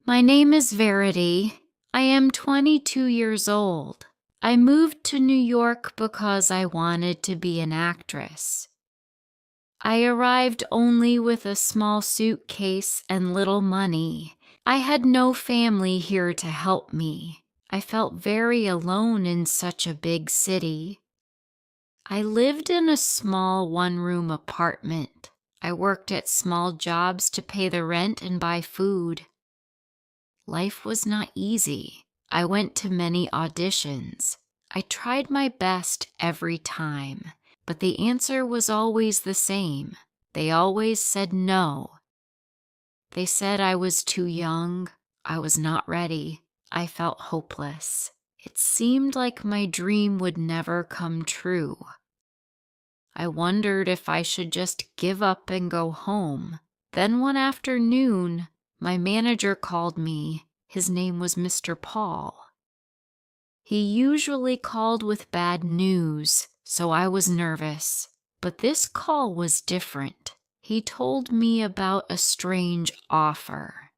My name is Verity. I am 22 years old. I moved to New York because I wanted to be an actress. I arrived only with a small suitcase and little money. I had no family here to help me. I felt very alone in such a big city. I lived in a small one-room apartment. I worked at small jobs to pay the rent and buy food. Life was not easy. I went to many auditions. I tried my best every time, but the answer was always the same. They always said no. They said I was too young. I was not ready. I felt hopeless. It seemed like my dream would never come true. I wondered if I should just give up and go home. Then one afternoon, my manager called me. His name was Mr. Paul. He usually called with bad news, so I was nervous. But this call was different. He told me about a strange offer.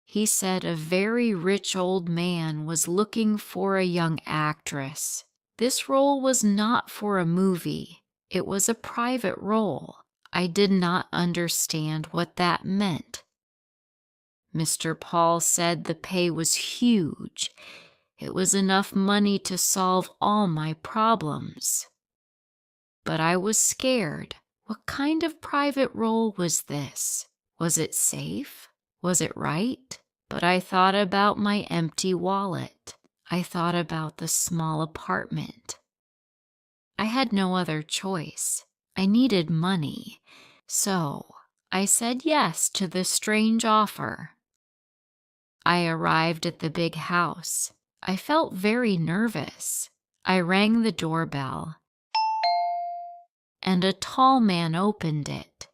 He said a very rich old man was looking for a young actress. This role was not for a movie. It was a private role. I did not understand what that meant. Mr. Paul said the pay was huge. It was enough money to solve all my problems. But I was scared. What kind of private role was this? Was it safe? Was it right? But I thought about my empty wallet. I thought about the small apartment. I had no other choice. I needed money. So I said yes to the strange offer. I arrived at the big house. I felt very nervous. I rang the doorbell, and a tall man opened it.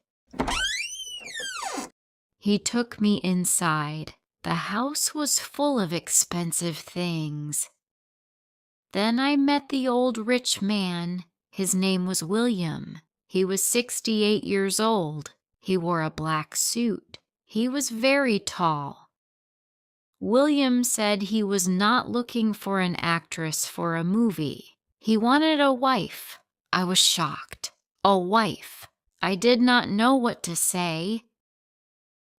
He took me inside. The house was full of expensive things. Then I met the old rich man. His name was William. He was 68 years old. He wore a black suit. He was very tall. William said he was not looking for an actress for a movie. He wanted a wife. I was shocked. A wife. I did not know what to say.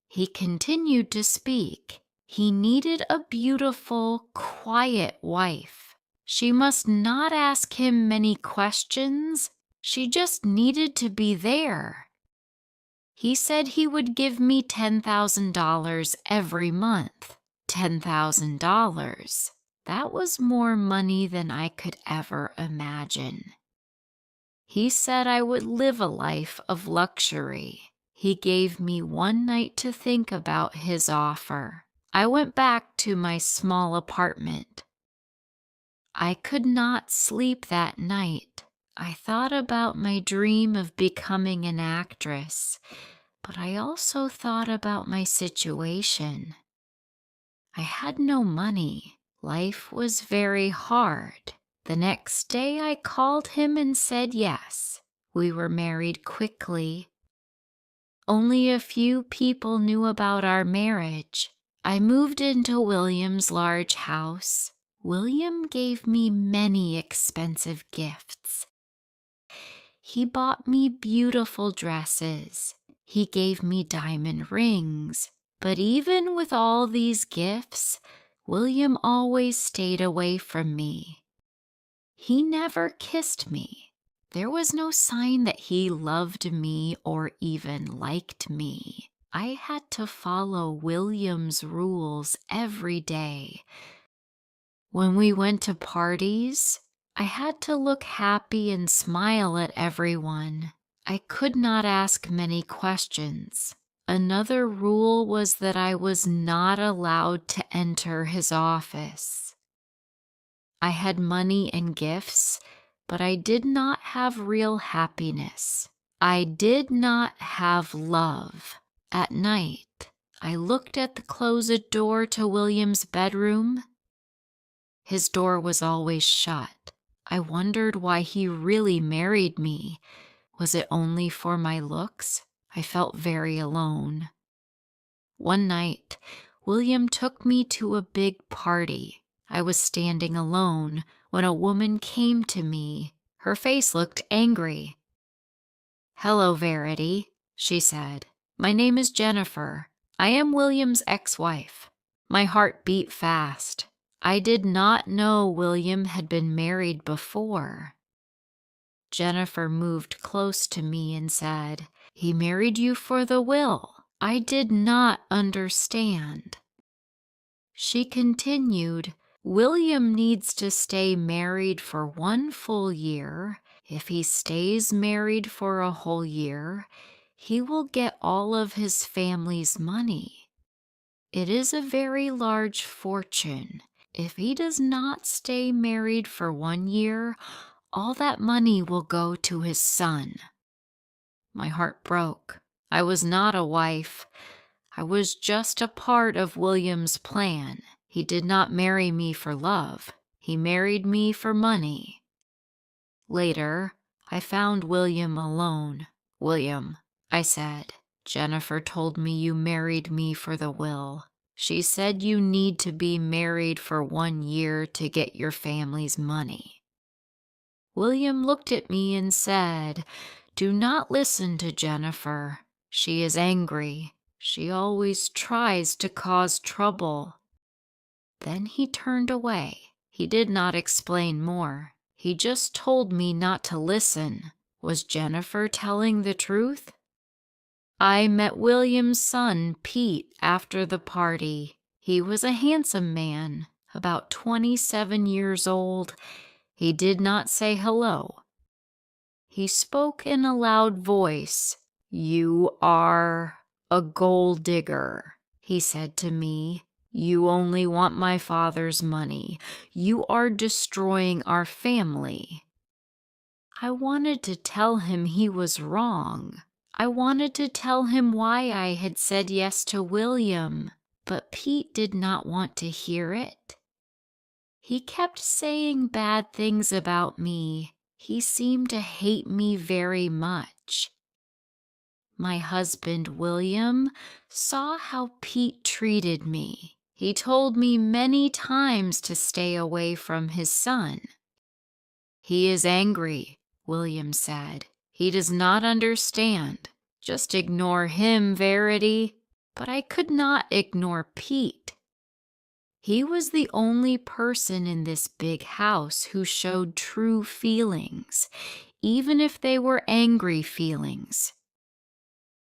He continued to speak. He needed a beautiful, quiet wife. She must not ask him many questions. She just needed to be there. He said he would give me $10,000 every month. $10,000. That was more money than I could ever imagine. He said I would live a life of luxury. He gave me one night to think about his offer. I went back to my small apartment. I could not sleep that night. I thought about my dream of becoming an actress, but I also thought about my situation. I had no money. Life was very hard. The next day I called him and said yes. We were married quickly. Only a few people knew about our marriage. I moved into William's large house. William gave me many expensive gifts. He bought me beautiful dresses. He gave me diamond rings. But even with all these gifts, William always stayed away from me. He never kissed me. There was no sign that he loved me or even liked me. I had to follow William's rules every day. When we went to parties, I had to look happy and smile at everyone. I could not ask many questions. Another rule was that I was not allowed to enter his office. I had money and gifts, but I did not have real happiness. I did not have love. At night, I looked at the closed door to William's bedroom. His door was always shut. I wondered why he really married me. Was it only for my looks? I felt very alone. One night, William took me to a big party. I was standing alone when a woman came to me. Her face looked angry. "Hello, Verity," she said. "My name is Jennifer. I am William's ex-wife." My heart beat fast. I did not know William had been married before. Jennifer moved close to me and said, "He married you for the will." I did not understand. She continued, "William needs to stay married for 1 full year. If he stays married for a whole year, he will get all of his family's money. It is a very large fortune. If he does not stay married for 1 year, all that money will go to his son." My heart broke. I was not a wife. I was just a part of William's plan. He did not marry me for love. He married me for money. Later, I found William alone. "William," I said, "Jennifer told me you married me for the will. She said you need to be married for 1 year to get your family's money." William looked at me and said, "Do not listen to Jennifer. She is angry. She always tries to cause trouble." Then he turned away. He did not explain more. He just told me not to listen. Was Jennifer telling the truth? I met William's son, Pete, after the party. He was a handsome man, about 27 years old. He did not say hello. He spoke in a loud voice. "You are a gold digger," he said to me. "You only want my father's money. You are destroying our family." I wanted to tell him he was wrong. I wanted to tell him why I had said yes to William, but Pete did not want to hear it. He kept saying bad things about me. He seemed to hate me very much. My husband, William, saw how Pete treated me. He told me many times to stay away from his son. "He is angry," William said. "He does not understand. Just ignore him, Verity." But I could not ignore Pete. He was the only person in this big house who showed true feelings, even if they were angry feelings.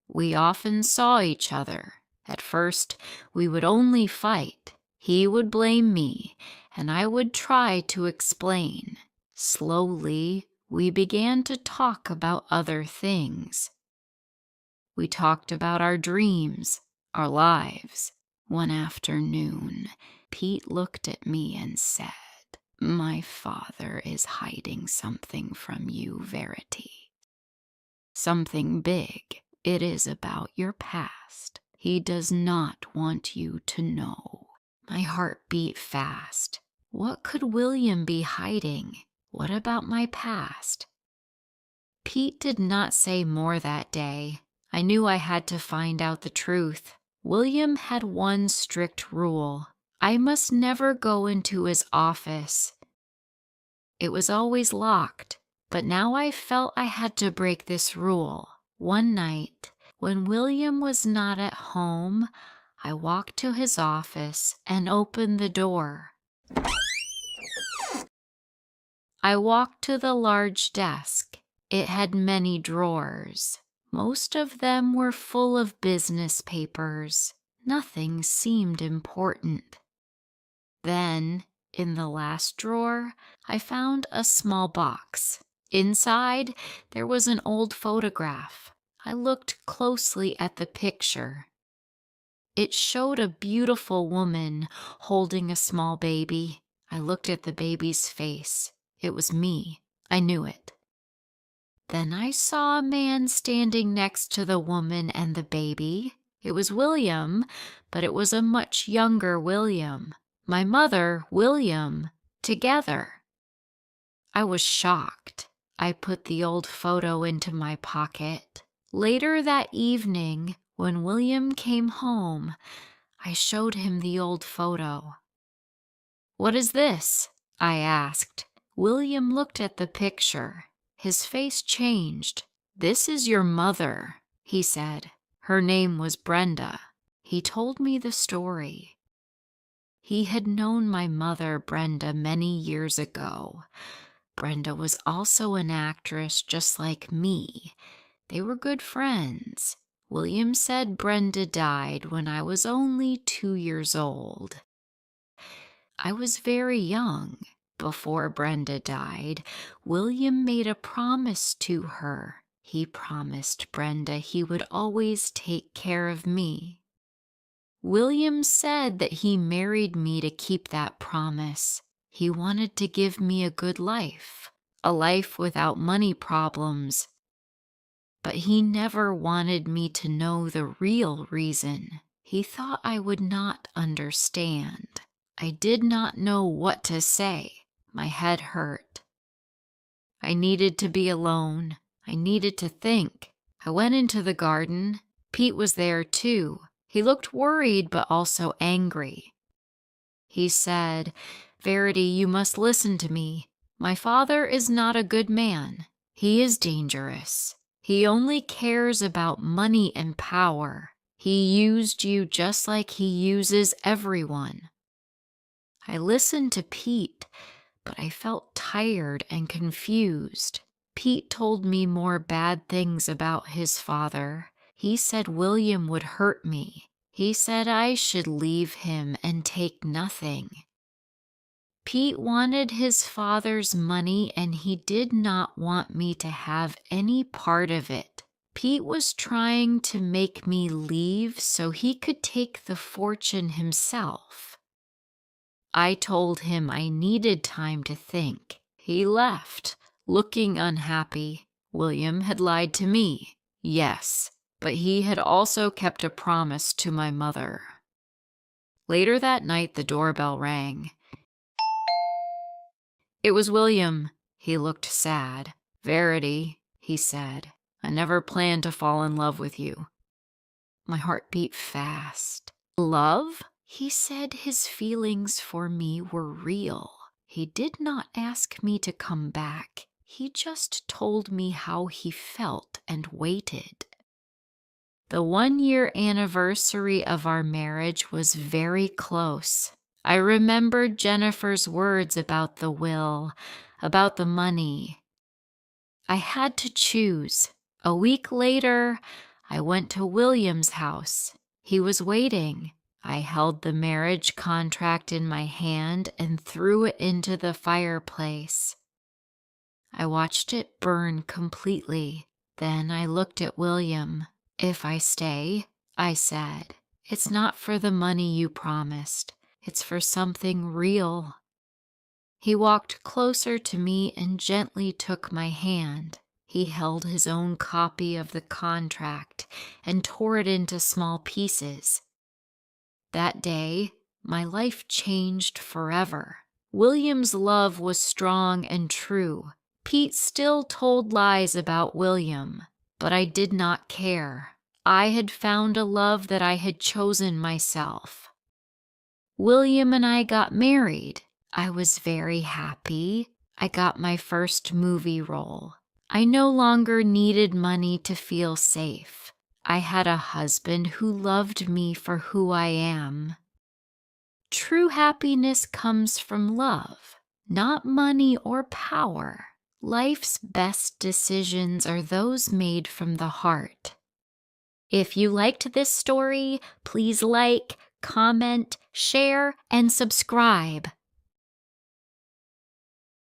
We often saw each other. At first, we would only fight. He would blame me, and I would try to explain. Slowly, we began to talk about other things. We talked about our dreams, our lives. One afternoon, Pete looked at me and said, "My father is hiding something from you, Verity. Something big. It is about your past. He does not want you to know." My heart beat fast. What could William be hiding? What about my past? Pete did not say more that day. I knew I had to find out the truth. William had one strict rule. I must never go into his office. It was always locked, but now I felt I had to break this rule. One night, when William was not at home, I walked to his office and opened the door. I walked to the large desk. It had many drawers. Most of them were full of business papers. Nothing seemed important. Then, in the last drawer, I found a small box. Inside, there was an old photograph. I looked closely at the picture. It showed a beautiful woman holding a small baby. I looked at the baby's face. It was me. I knew it. Then I saw a man standing next to the woman and the baby. It was William, but it was a much younger William. My mother, William, together. I was shocked. I put the old photo into my pocket. Later that evening, when William came home, I showed him the old photo. "What is this?" I asked. William looked at the picture. His face changed. "This is your mother," he said. "Her name was Brenda." He told me the story. He had known my mother, Brenda, many years ago. Brenda was also an actress just like me. They were good friends. William said Brenda died when I was only 2 years old. I was very young. Before Brenda died, William made a promise to her. He promised Brenda he would always take care of me. William said that he married me to keep that promise. He wanted to give me a good life, a life without money problems. But he never wanted me to know the real reason. He thought I would not understand. I did not know what to say. My head hurt. I needed to be alone. I needed to think. I went into the garden. Pete was there too. He looked worried but also angry. He said, "Verity, you must listen to me. My father is not a good man. He is dangerous. He only cares about money and power. He used you just like he uses everyone." I listened to Pete, but I felt tired and confused. Pete told me more bad things about his father. He said William would hurt me. He said I should leave him and take nothing. Pete wanted his father's money and he did not want me to have any part of it. Pete was trying to make me leave so he could take the fortune himself. I told him I needed time to think. He left, looking unhappy. William had lied to me, yes, but he had also kept a promise to my mother. Later that night, the doorbell rang. It was William. He looked sad. "Verity," he said, "I never planned to fall in love with you." My heart beat fast. Love? He said his feelings for me were real. He did not ask me to come back. He just told me how he felt and waited. The 1-year anniversary of our marriage was very close. I remembered Jennifer's words about the will, about the money. I had to choose. A week later, I went to William's house. He was waiting. I held the marriage contract in my hand and threw it into the fireplace. I watched it burn completely. Then I looked at William. "If I stay," I said, "it's not for the money you promised. It's for something real." He walked closer to me and gently took my hand. He held his own copy of the contract and tore it into small pieces. That day, my life changed forever. William's love was strong and true. Pete still told lies about William, but I did not care. I had found a love that I had chosen myself. William and I got married. I was very happy. I got my first movie role. I no longer needed money to feel safe. I had a husband who loved me for who I am. True happiness comes from love, not money or power. Life's best decisions are those made from the heart. If you liked this story, please like, comment, share, and subscribe.